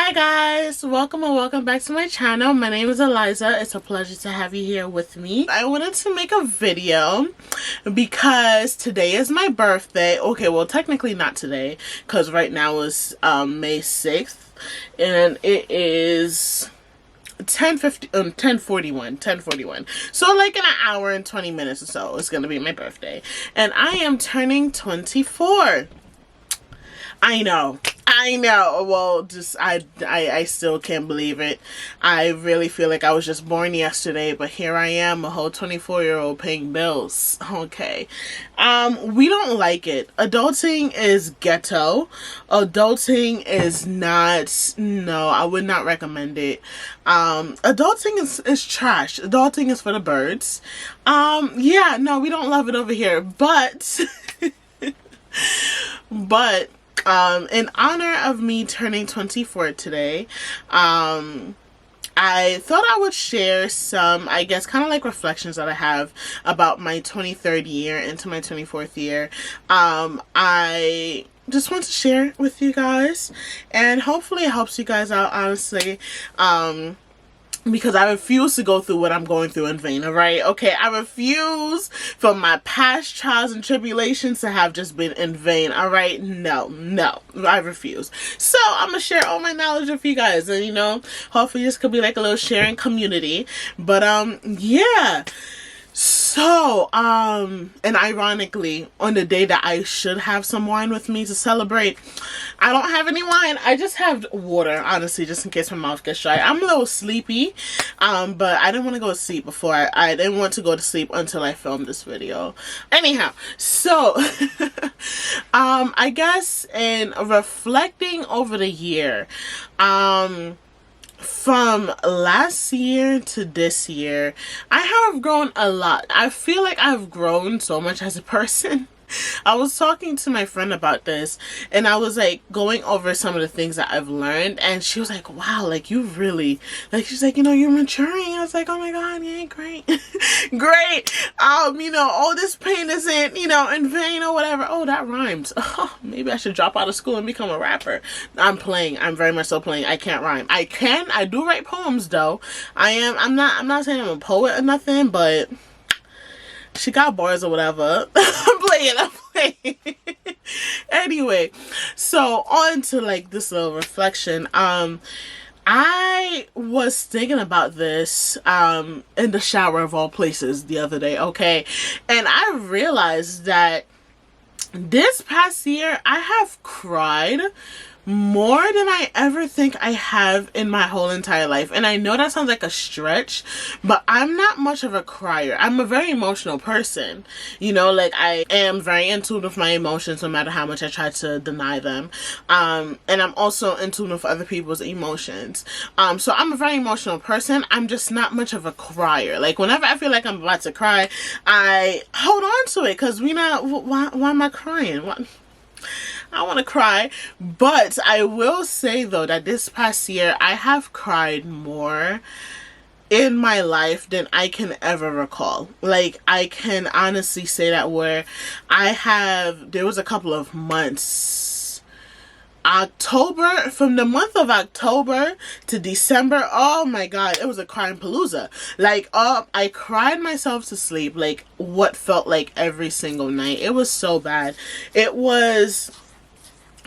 Hi guys, welcome and welcome back to my channel. My name is Eliza. It's a pleasure to have you here with me. I wanted to make a video because today is my birthday. Okay, well technically not today because right now is May 6th and it is 10:41. So like in an hour and 20 minutes or so it's gonna be my birthday. And I am turning 24. I know. Well, just I still can't believe it. I really feel like I was just born yesterday, but here I am, a whole 24-year-old paying bills. Okay. We don't like it. Adulting is ghetto. Adulting is not, no, I would not recommend it. Adulting is trash. Adulting is for the birds. Yeah, no, we don't love it over here, but in honor of me turning 24 today, I thought I would share some, I guess, kind of like reflections that I have about my 23rd year into my 24th year. I just want to share it with you guys, and hopefully it helps you guys out, honestly. Because I refuse to go through what I'm going through in vain, alright? Okay, I refuse for my past trials and tribulations to have just been in vain, alright? No, I refuse. So, I'm gonna share all my knowledge with you guys, and you know, hopefully this could be like a little sharing community. But, yeah. So, and ironically, on the day that I should have some wine with me to celebrate, I don't have any wine. I just have water, honestly, just in case my mouth gets dry. I'm a little sleepy, but I didn't want to go to sleep before. I didn't want to go to sleep until I filmed this video. Anyhow, so, I guess in reflecting over the year, from last year to this year, I have grown a lot. I feel like I've grown so much as a person. I was talking to my friend about this, and I was like going over some of the things that I've learned, and she was like, wow, like you really, like, she's like, you know, you're maturing. I was like, oh my god, yeah, great. Great. You know, all this pain isn't, you know, in vain or whatever. Oh, that rhymes. Oh, maybe I should drop out of school and become a rapper. I'm playing. I'm very much so playing. I can't rhyme. I do write poems though. I'm not saying I'm a poet or nothing, but she got bars or whatever. I'm playing. Anyway, so on to like this little reflection. I was thinking about this in the shower of all places the other day, okay? And I realized that this past year I have cried more than I ever think I have in my whole entire life. And I know that sounds like a stretch, but I'm not much of a crier. I'm a very emotional person. You know, like I am very in tune with my emotions no matter how much I try to deny them. And I'm also in tune with other people's emotions. So I'm a very emotional person. I'm just not much of a crier. Like whenever I feel like I'm about to cry, I hold on to it because why am I crying? What? I want to cry. But I will say though that this past year I have cried more in my life than I can ever recall. Like I can honestly say that where there was a couple of months, from the month of October to December, oh my god, it was a crying palooza. Like I cried myself to sleep like what felt like every single night. It was so bad. It was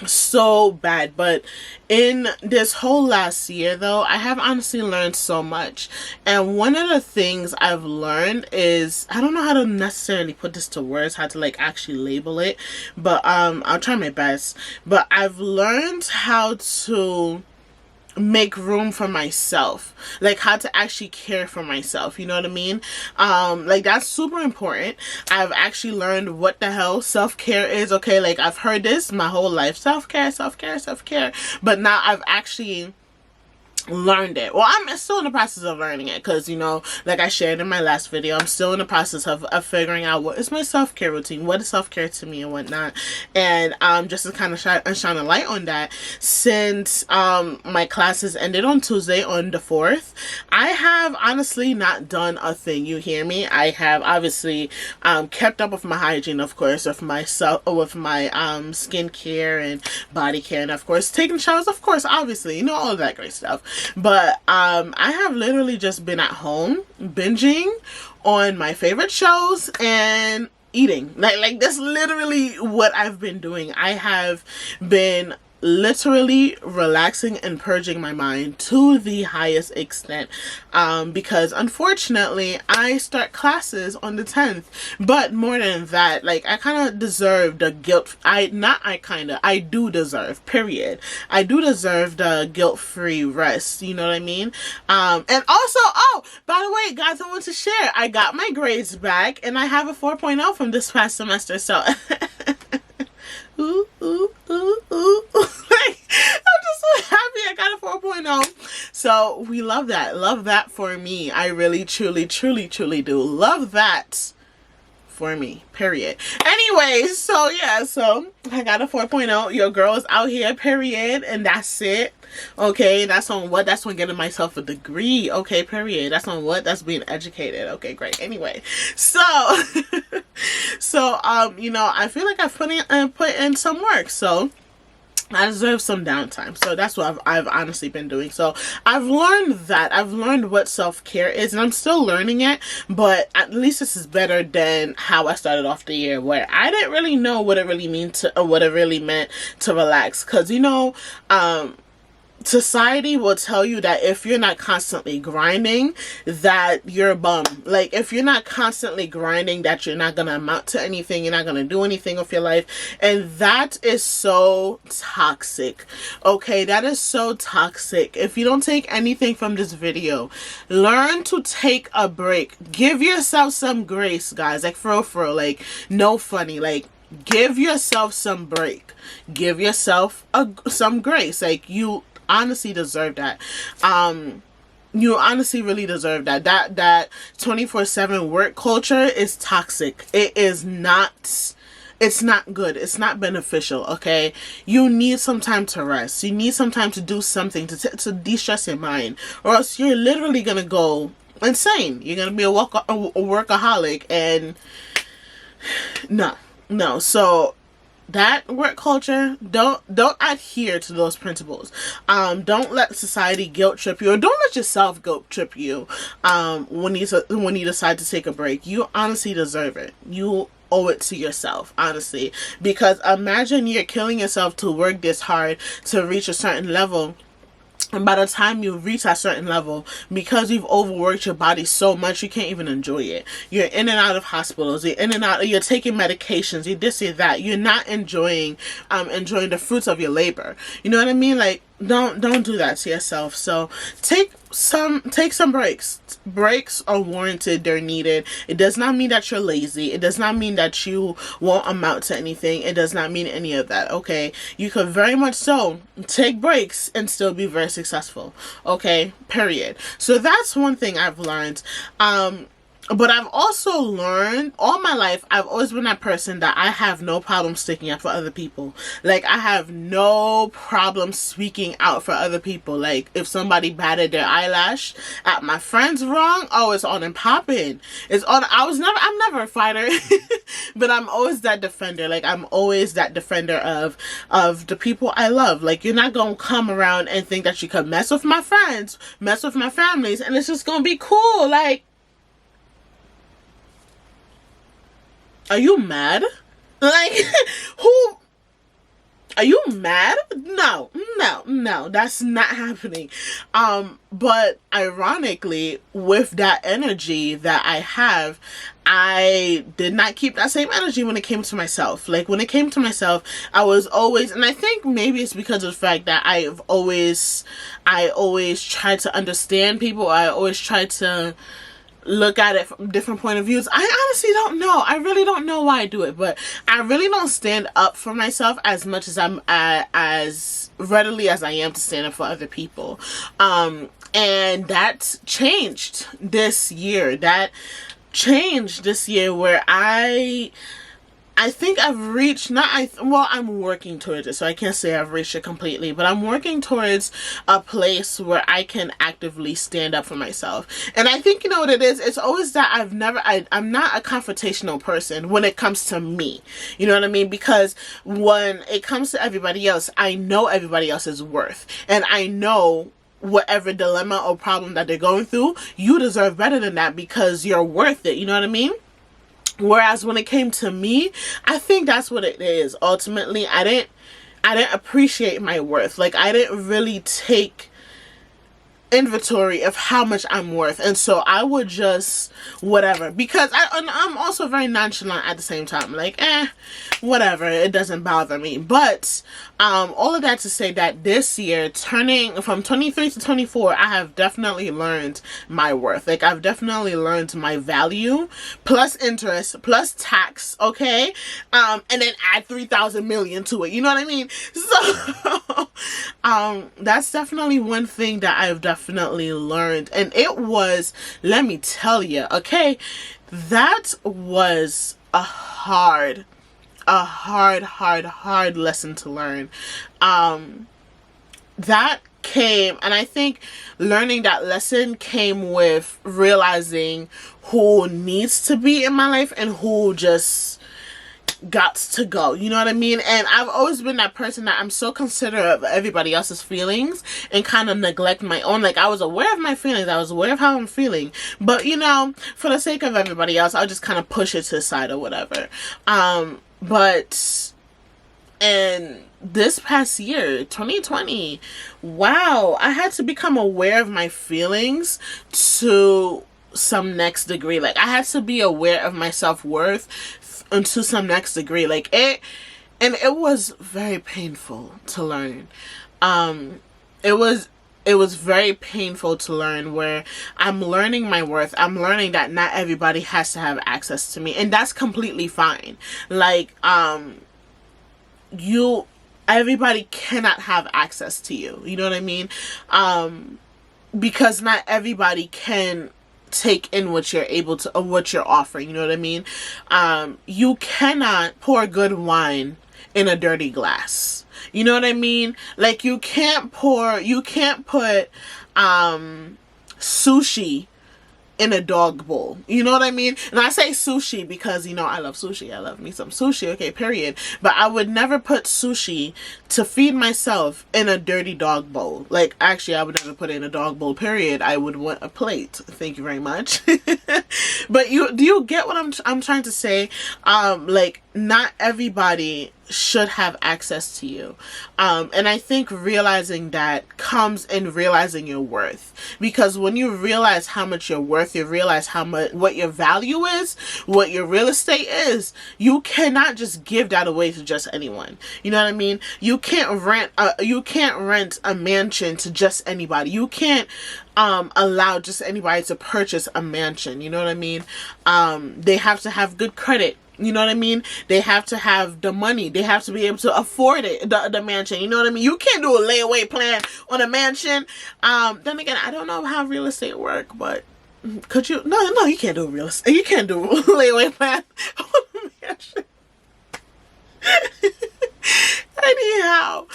so bad. But in this whole last year though, I have honestly learned so much. And one of the things I've learned is, I don't know how to necessarily put this to words, how to like actually label it, but I'll try my best. But I've learned how to make room for myself, like how to actually care for myself, you know what I mean? Like that's super important. I've actually learned what the hell self-care is. Okay, like I've heard this my whole life, self-care, but now I've actually learned it. Well, I'm still in the process of learning it because, you know, like I shared in my last video, I'm still in the process of figuring out what is my self-care routine, what is self-care to me and whatnot. And just to kind of shine a light on that, since my classes ended on Tuesday on the 4th, I have honestly not done a thing. You hear me? I have obviously kept up with my hygiene, of course, with my skincare and body care, and of course taking showers, of course, obviously, you know, all of that great stuff. But I have literally just been at home binging on my favorite shows and eating. Like that's literally what I've been doing. I have been literally relaxing and purging my mind to the highest extent, because unfortunately I start classes on the 10th. But more than that, like, I kind of deserve the guilt. I do deserve, period, I do deserve the guilt-free rest, you know what I mean? And also, oh, by the way, guys, I want to share, I got my grades back and I have a 4.0 from this past semester, so ooh, ooh, ooh, ooh. Like, I'm just so happy I got a 4.0. So we love that. Love that for me. I really, truly, truly, truly do. Love that for me. Period. Anyways, so yeah, so I got a 4.0. Your girl is out here, period. And that's it. Okay, that's on what? That's on getting myself a degree. Okay, period. That's on what? That's being educated. Okay, great. Anyway, so you know, I feel like I've put in some work, so I deserve some downtime. So that's what I've honestly been doing. So I've learned that. I've learned what self-care is, and I'm still learning it, but at least this is better than how I started off the year, where I didn't really know what it really meant to relax. Because, you know, society will tell you that if you're not constantly grinding, that you're a bum. Like, if you're not constantly grinding, that you're not gonna amount to anything, you're not gonna do anything with your life. And that is so toxic. Okay, that is so toxic. If you don't take anything from this video, learn to take a break. Give yourself some grace, guys. Like, for real, like, no funny. Like, give yourself some break. Give yourself some grace. Like, you honestly deserve that. You honestly really deserve that. That 24/7 work culture is toxic. It is not, it's not good. It's not beneficial. Okay, you need some time to rest. You need some time to do something to de-stress your mind, or else you're literally gonna go insane. You're gonna be a workaholic, and no. So that work culture, don't adhere to those principles. Don't let society guilt trip you, or don't let yourself guilt trip you when you decide to take a break. You honestly deserve it. You owe it to yourself, honestly, because imagine you're killing yourself to work this hard to reach a certain level, and by the time you reach that certain level, because you've overworked your body so much, you can't even enjoy it. You're in and out of hospitals. You're in and out. You're taking medications. You this, you that. You're not enjoying the fruits of your labor. You know what I mean? Like, don't do that to yourself. So take some breaks. Breaks are warranted. They're needed. It does not mean that you're lazy. It does not mean that you won't amount to anything. It does not mean any of that. Okay, you could very much so take breaks and still be very successful. Okay, period. So that's one thing I've learned. But I've also learned all my life, I've always been that person that I have no problem sticking up for other people. Like, I have no problem speaking out for other people. Like, if somebody batted their eyelash at my friends wrong, oh, it's on and popping. It's on. I'm never a fighter, but I'm always that defender. Like, I'm always that defender of the people I love. Like, you're not gonna come around and think that you could mess with my friends, mess with my families, and it's just gonna be cool. Like, are you mad? Like, who? Are you mad? No, that's not happening. But ironically, with that energy that I have, I did not keep that same energy when it came to myself. Like, when it came to myself, I was always, and I think maybe it's because of the fact that I always tried to understand people. I always tried to look at it from different point of views. I honestly don't know. I really don't know why I do it, but I really don't stand up for myself as much as I'm as readily as I am to stand up for other people. And that changed this year. Where I think I've reached, I'm working towards it, so I can't say I've reached it completely, but I'm working towards a place where I can actively stand up for myself. And I think, you know what it is? It's always that I'm not a confrontational person when it comes to me. You know what I mean? Because when it comes to everybody else, I know everybody else's worth. And I know whatever dilemma or problem that they're going through, you deserve better than that because you're worth it. You know what I mean? Whereas when it came to me, I think that's what it is. Ultimately, I didn't appreciate my worth. Like, I didn't really take inventory of how much I'm worth, and so I would just whatever, because I'm also very nonchalant at the same time, like whatever, it doesn't bother me. But all of that to say that this year, turning from 23 to 24, I have definitely learned my worth. Like, I've definitely learned my value, plus interest, plus tax, okay, and then add 3,000 million to it, you know what I mean? So that's definitely one thing that I've definitely learned. And it was, let me tell you, okay, that was a hard lesson to learn. That came, and I think learning that lesson came with realizing who needs to be in my life and who just got to go, you know what I mean? And I've always been that person that I'm so considerate of everybody else's feelings and kind of neglect my own. Like, I was aware of my feelings, I was aware of how I'm feeling, but you know, for the sake of everybody else, I'll just kind of push it to the side or whatever. But and this past year, 2020, wow, I had to become aware of my feelings to some next degree. Like, I had to be aware of my self-worth to some next degree. Like, it was very painful to learn. It was very painful to learn, where I'm learning my worth. I'm learning that not everybody has to have access to me, and that's completely fine. Like, everybody cannot have access to you. You know what I mean? Because not everybody can take in what you're able to, or what you're offering. You know what I mean? You cannot pour good wine in a dirty glass. You know what I mean? Like, you can't put sushi in a dog bowl. You know what I mean? And I say sushi because, you know, I love sushi. I love me some sushi. Okay, period. But I would never put sushi to feed myself in a dirty dog bowl. Like, actually, I would never put it in a dog bowl, period. I would want a plate. Thank you very much. But do you get what I'm trying to say? Like, not everybody should have access to you. And I think realizing that comes in realizing your worth. Because when you realize how much you're worth, you realize what your value is, what your real estate is, you cannot just give that away to just anyone. You know what I mean? You can't rent a mansion to just anybody. You can't allow just anybody to purchase a mansion. You know what I mean? They have to have good credit. You know what I mean? They have to have the money. They have to be able to afford it, the mansion. You know what I mean? You can't do a layaway plan on a mansion. Then again, I don't know how real estate work, but could you? No, you can't do real estate. You can't do a layaway plan on a mansion. Anyhow,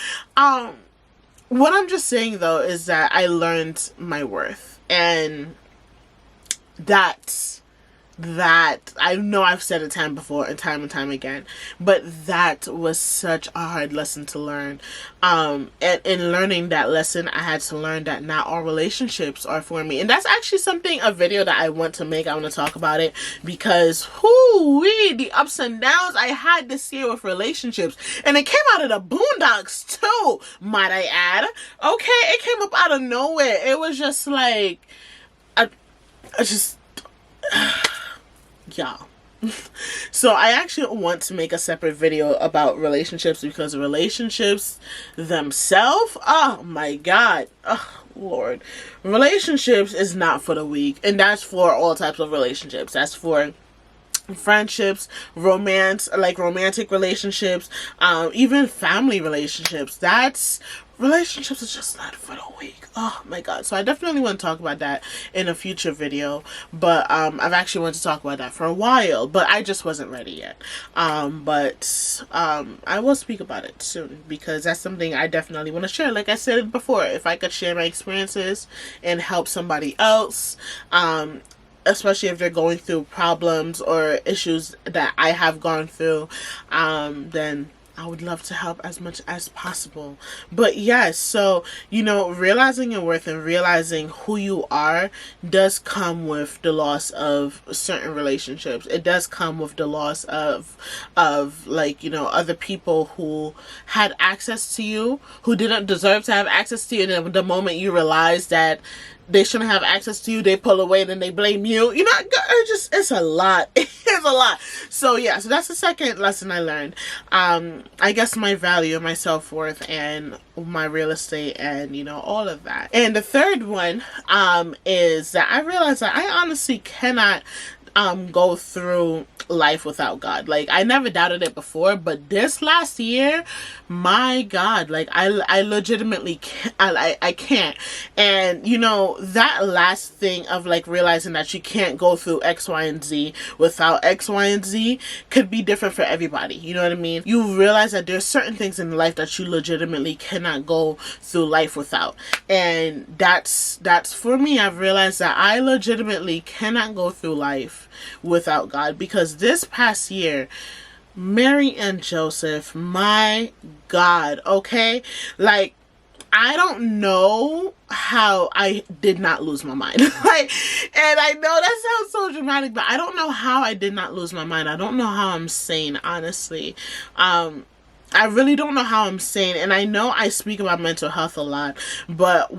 what I'm just saying though is that I learned my worth, and that I know I've said it time and time again, but that was such a hard lesson to learn. And in learning that lesson, I had to learn that not all relationships are for me. And that's actually a video that I want to make. I want to talk about it because the ups and downs I had this year with relationships, and it came out of the boondocks too, might I add. Okay, it came up out of nowhere. It was just like, I just, yeah. So I actually want to make a separate video about relationships, because relationships themselves, oh my god, oh Lord, relationships is not for the weak. And that's for all types of relationships. That's for friendships, romance, like romantic relationships, even family relationships. That's relationships is just not for the weak. Oh my god. So I definitely want to talk about that in a future video, but I've actually wanted to talk about that for a while, but I just wasn't ready yet. But I will speak about it soon, because that's something I definitely want to share. Like I said before, if I could share my experiences and help somebody else, especially if they're going through problems or issues that I have gone through, then I would love to help as much as possible. But yes, so, you know, realizing your worth and realizing who you are does come with the loss of certain relationships. It does come with the loss of like, you know, other people who had access to you, who didn't deserve to have access to you. And then the moment you realize that they shouldn't have access to you, they pull away, then they blame you. You know, it's a lot. It's a lot. So yeah, so that's the second lesson I learned. I guess my value, my self-worth, and my real estate, and, you know, all of that. And the third one is that I realized that I honestly cannot go through life without God. Like, I never doubted it before, but this last year, my God, like, I legitimately can't, I can't. And, you know, that last thing of, like, realizing that you can't go through X, Y, and Z without X, Y, and Z could be different for everybody. You know what I mean? You realize that there's certain things in life that you legitimately cannot go through life without. And that's for me. I've realized that I legitimately cannot go through life without God, because this past year, Mary and Joseph, my God, okay? Like, I don't know how I did not lose my mind. Like, and I know that sounds so dramatic, but I don't know how I did not lose my mind. I don't know how I'm sane, honestly. I really don't know how I'm sane. And I know I speak about mental health a lot, but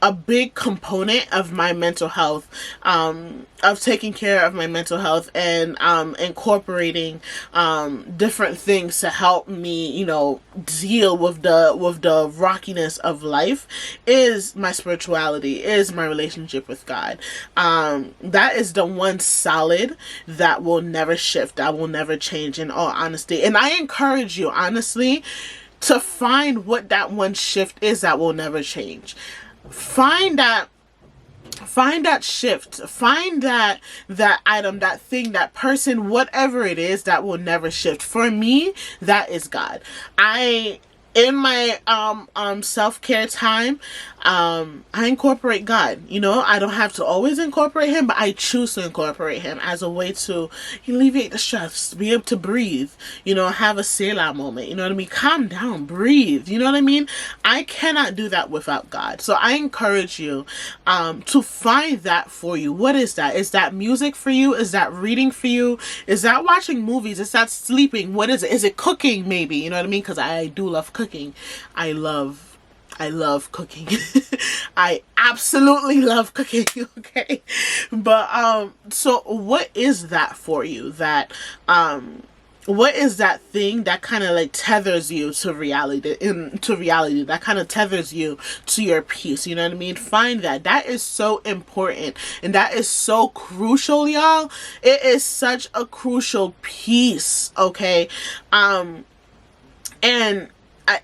a big component of my mental health, of taking care of my mental health, and incorporating different things to help me, you know, deal with the rockiness of life, is my spirituality, is my relationship with God. That is the one solid that will never shift, that will never change, in all honesty. And I encourage you, honestly, to find what that one shift is that will never change. Find that shift, find that item, that thing, that person, whatever it is that will never shift. For me, that is God. In my self-care time, I incorporate God. You know, I don't have to always incorporate him, but I choose to incorporate him as a way to alleviate the stress, be able to breathe, you know, have a Selah moment, you know what I mean? Calm down, breathe, you know what I mean? I cannot do that without God. So I encourage you to find that for you. What is that? Is that music for you? Is that reading for you? Is that watching movies? Is that sleeping? What is it? Is it cooking, maybe? You know what I mean? Because I do love cooking. I love cooking. I absolutely love cooking. Okay. But so what is that for you? That what is that thing that kind of like tethers you to reality, that kind of tethers you to your peace? You know what I mean? Find that is so important, and that is so crucial, y'all. It is such a crucial piece. Okay. And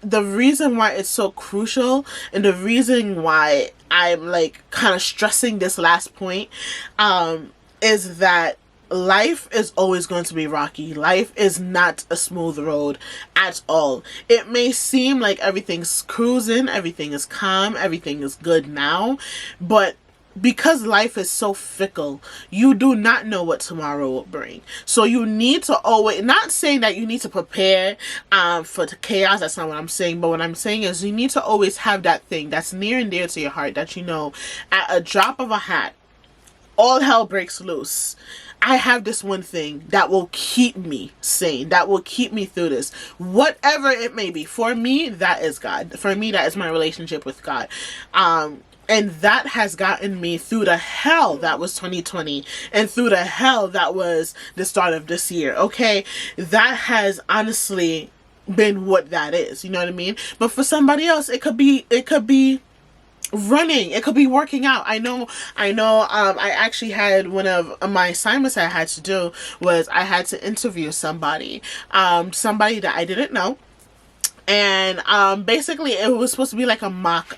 the reason why it's so crucial, and the reason why I'm like kind of stressing this last point, is that life is always going to be rocky. Life is not a smooth road at all. It may seem like everything's cruising, everything is calm, everything is good now, but because life is so fickle, you do not know what tomorrow will bring. So you need to always, not saying that you need to prepare for the chaos, that's not what I'm saying, but what I'm saying is you need to always have that thing that's near and dear to your heart, that you know, at a drop of a hat, all hell breaks loose. I have this one thing that will keep me sane, that will keep me through this, whatever it may be. For me, that is God. For me, that is my relationship with God. And that has gotten me through the hell that was 2020 and through the hell that was the start of this year. Okay. That has honestly been what that is. You know what I mean? But for somebody else, it could be running, it could be working out. I know I actually had one of my assignments I had to do was I had to interview somebody that I didn't know. And basically it was supposed to be like a mock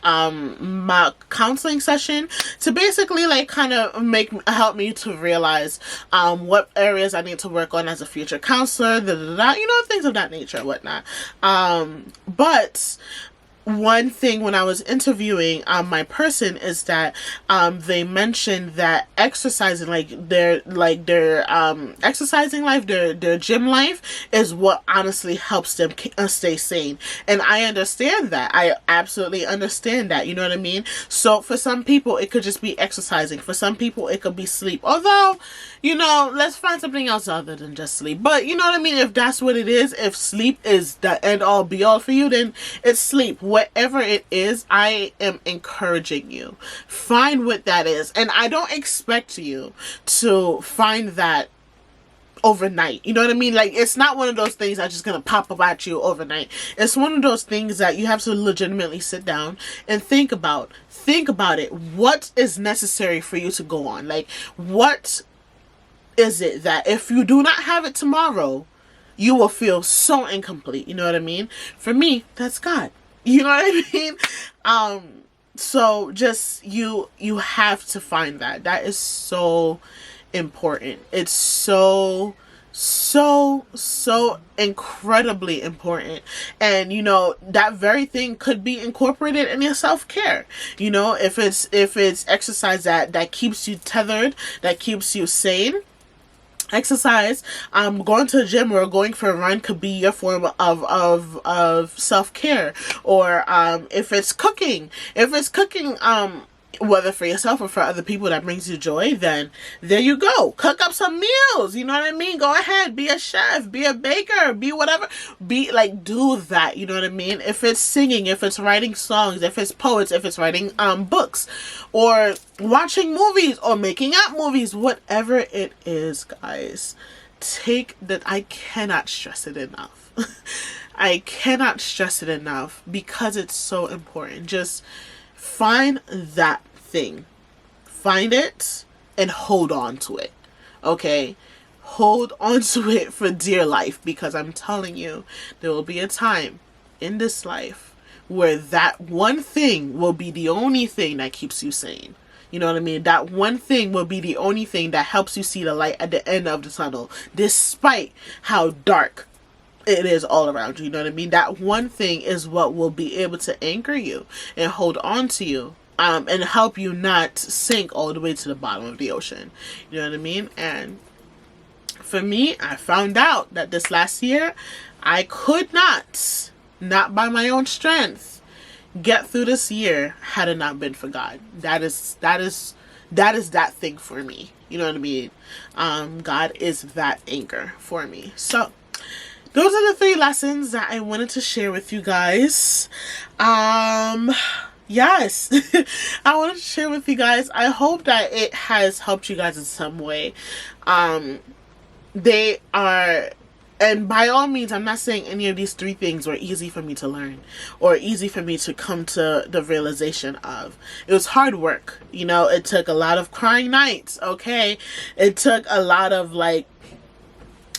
counseling session to basically like kind of help me to realize what areas I need to work on as a future counselor, you know, things of that nature, whatnot. But one thing when I was interviewing my person is that they mentioned that exercising, their exercising life, their gym life is what honestly helps them stay sane. And I understand that. I absolutely understand that. You know what I mean? So for some people it could just be exercising. For some people it could be sleep. Although, you know, let's find something else other than just sleep. But you know what I mean? If that's what it is, if sleep is the end all be all for you, then it's sleep. Whatever it is, I am encouraging you. Find what that is. And I don't expect you to find that overnight. You know what I mean? Like, it's not one of those things that's just gonna pop up at you overnight. It's one of those things that you have to legitimately sit down and think about it. What is necessary for you to go on? Like, what is it that if you do not have it tomorrow, you will feel so incomplete? You know what I mean? For me, that's God. You know what I mean? So just you have to find that. That is so important. It's so incredibly important. And you know, that very thing could be incorporated in your self-care. You know, if it's exercise that keeps you tethered, that keeps you sane. Exercise, going to the gym or going for a run could be your form of self-care. Or if it's cooking, whether for yourself or for other people that brings you joy, then there you go. Cook up some meals. You know what I mean? Go ahead, be a chef, be a baker, be whatever. Be like, do that. You know what I mean? If it's singing, if it's writing songs, if it's poets, if it's writing books, or watching movies, or making up movies, whatever it is, guys, take that. I cannot stress it enough. I cannot stress it enough because it's so important. Just find that thing. Find it and hold on to it. Okay? Hold on to it for dear life, because I'm telling you, there will be a time in this life where that one thing will be the only thing that keeps you sane. You know what I mean? That one thing will be the only thing that helps you see the light at the end of the tunnel, despite how dark it is all around you. You know what I mean? That one thing is what will be able to anchor you and hold on to you, and help you not sink all the way to the bottom of the ocean. You know what I mean? And for me, I found out that this last year, I could not by my own strength, get through this year had it not been for God. That is that thing for me. You know what I mean? God is that anchor for me. So those are the 3 lessons that I wanted to share with you guys. Yes, I wanted to share with you guys. I hope that it has helped you guys in some way. They are, and by all means, I'm not saying any of these 3 things were easy for me to learn or easy for me to come to the realization of. It was hard work. You know, it took a lot of crying nights. Okay. It took a lot of like,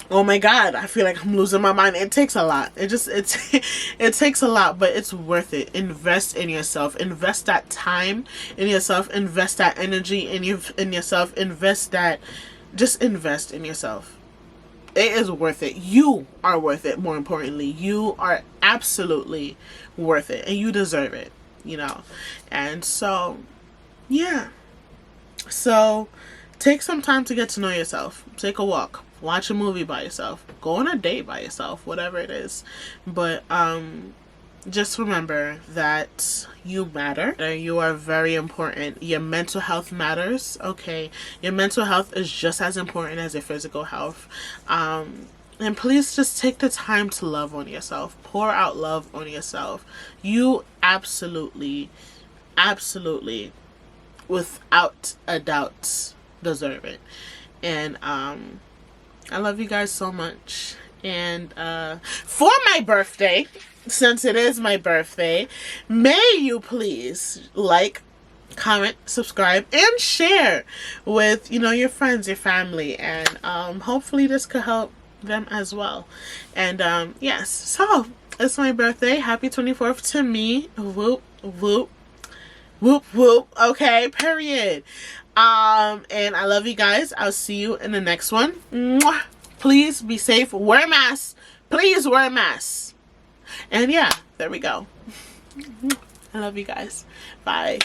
oh my God, I feel like I'm losing my mind. It takes a lot. It takes a lot, but it's worth it. Invest in yourself. Invest that time in yourself. Invest that energy in yourself. Just invest in yourself. It is worth it. You are worth it. More importantly, you are absolutely worth it, and you deserve it, you know? And so, yeah. So take some time to get to know yourself. Take a walk. Watch a movie by yourself. Go on a date by yourself. Whatever it is. But just remember that you matter. You are very important. Your mental health matters. Okay. Your mental health is just as important as your physical health. And please just take the time to love on yourself. Pour out love on yourself. You absolutely without a doubt deserve it. And I love you guys so much. And for my birthday, since it is my birthday, may you please like, comment, subscribe, and share with, you know, your friends, your family, and hopefully this could help them as well. And yes, so it's my birthday. Happy 24th to me. Whoop whoop whoop whoop. Okay, period. And I love you guys. I'll see you in the next one. Mwah. Please be safe. Wear a mask. Please wear a mask. And yeah, there we go. I love you guys. Bye.